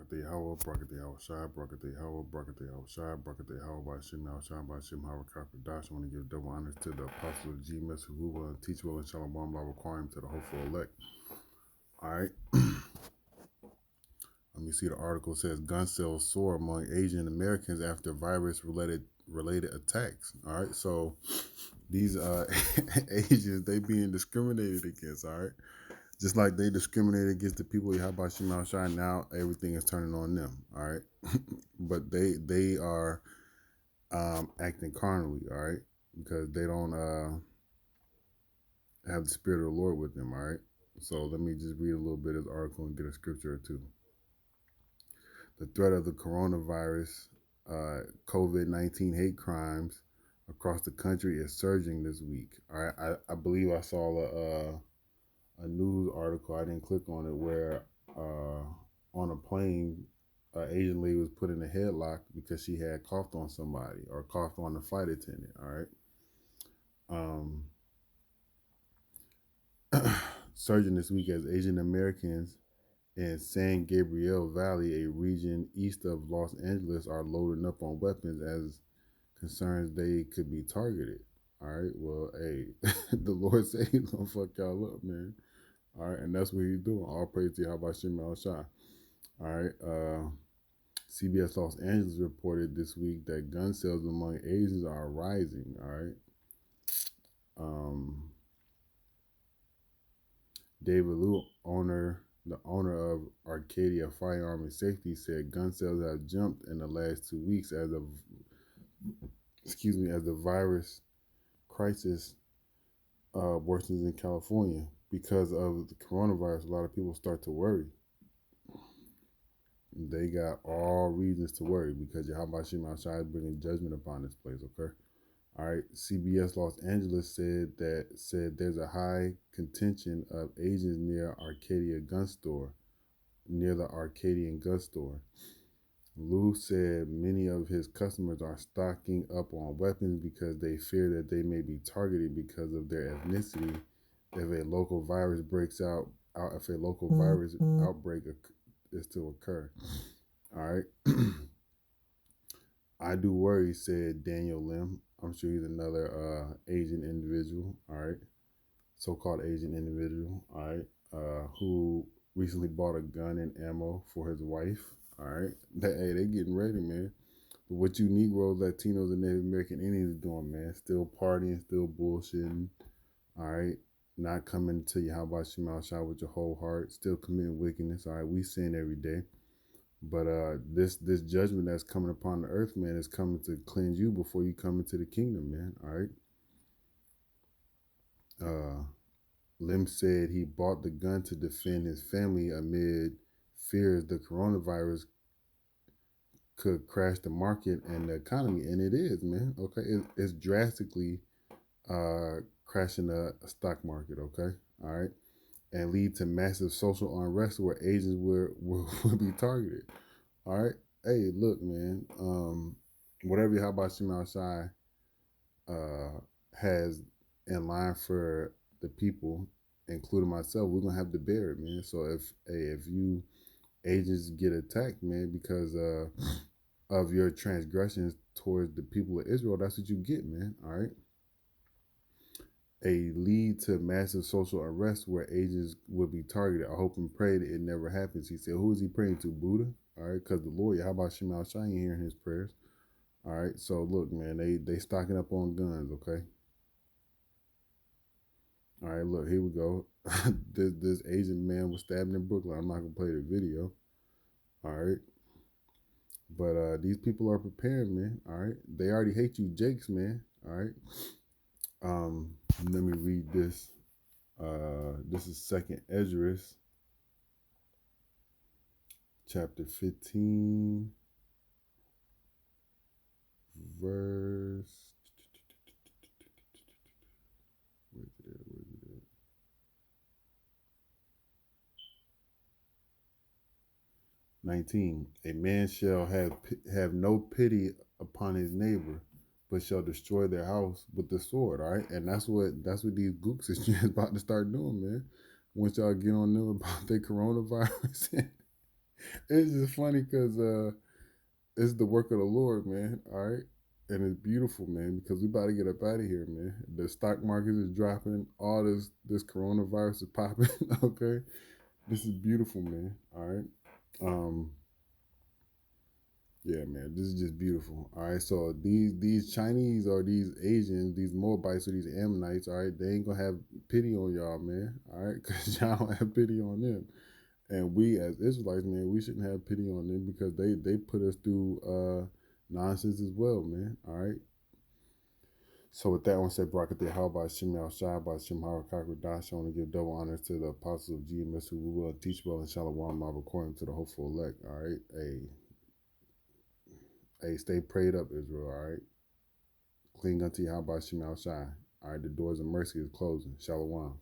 Brakate Hawa, Brakate Hawa Shai, Brakate Hawa, Brakate Hawa Shai, Brakate Hawa by Shim Al Shai, by Shim Hawa Dash. I want to give double honors to the apostles of GMS who will and teach well and Shalom Law requirement to the hopeful elect. All right. Let me see the article. It says gun sales soar among Asian Americans after virus related attacks. All right. So these Asians, they being discriminated against. All right. Just like they discriminated against the people of Yahweh Shemal Shai, now everything is turning on them. All right, but they are acting carnally. All right, because they don't have the spirit of the Lord with them. All right, so let me just read a little bit of the article and get a scripture or two. The threat of the coronavirus, COVID-19 hate crimes across the country is surging this week. All right, I believe I saw a news article. I didn't click on it where on a plane, an Asian lady was put in a headlock because she had coughed on somebody or coughed on the flight attendant. All right. Surging this week as Asian Americans in San Gabriel Valley, a region east of Los Angeles, are loading up on weapons as concerns they could be targeted. All right. Well, hey, the Lord said he's gonna fuck y'all up, man. All right, and that's what he's doing. All praise to Yahweh Shem El Shai. All right. CBS Los Angeles reported this week that gun sales among Asians are rising. All right. Um, David Liu, the owner of Arcadia Firearm and Safety, said gun sales have jumped in the last 2 weeks as the virus crisis worsens in California because of the coronavirus. A lot of people start to worry. They got all reasons to worry because Yahweh Shema Shai is bringing judgment upon this place, okay? All right. CBS Los Angeles said there's a high contention of Asians near the Arcadian gun store. Lou said many of his customers are stocking up on weapons because they fear that they may be targeted because of their ethnicity if a local virus outbreak is to occur. All right. I do worry, said Daniel Lim. I'm sure he's another Asian individual, all right, so-called Asian individual, all right, who recently bought a gun and ammo for his wife, all right. They getting ready, man. But what you Negroes, Latinos, and Native American Indians are doing, man, still partying, still bullshitting, all right, not coming to Yahweh Shemal Shah with your whole heart, still committing wickedness, all right. We sin every day. But this judgment that's coming upon the earth, man, is coming to cleanse you before you come into the kingdom, man. All right. Lim said he bought the gun to defend his family amid fears the coronavirus could crash the market and the economy, and it is, man. Okay, it's drastically crashing the stock market. Okay, all right, and lead to massive social unrest where Asians will be targeted. All right. Hey, look, man. Whatever How about Shemal Shai has in line for the people, including myself, we're gonna have to bear it, man. So if you agents get attacked, man, because of your transgressions towards the people of Israel, that's what you get, man. All right. A lead to massive social unrest where agents will be targeted. I hope and pray that it never happens. He said, who is he praying to? Buddha? All right, because the Lord, how about Shemal Shai ain't hearing his prayers? All right, so look, man, they stocking up on guns, okay? All right, look, here we go. this Asian man was stabbed in Brooklyn. I'm not gonna play the video. All right, but these people are prepared, man. All right, they already hate you, Jakes, man. All right. Let me read this. This is Second Esdras, chapter 15, verse. Where's it at? 19. A man shall have no pity upon his neighbor, but shall destroy their house with the sword. All right, and that's what these gooks is about to start doing, man. Once y'all get on them about their coronavirus It's just funny because it's the work of the Lord, man. All right. And it's beautiful, man, because we about to get up out of here, man. The stock market is dropping. All this coronavirus is popping. Okay. This is beautiful, man. All right. Um, yeah, man. This is just beautiful. All right. So these Chinese or these Asians, these Moabites or these Ammonites, all right, they ain't gonna have pity on y'all, man. All right, because y'all don't have pity on them. And we as Israelites, man, we shouldn't have pity on them because they put us through nonsense as well, man. All right. So with that one said, Barakatah, how about Shem Al Shai, by Shem Harakakwadash? I want to give double honors to the apostles of GMS who will teach well and Shalom Mob according to the hopeful elect. All right. Hey, stay prayed up, Israel. All right. Cling unto Yahweh Shem Al Shai. All right. The doors of mercy is closing. Shalom.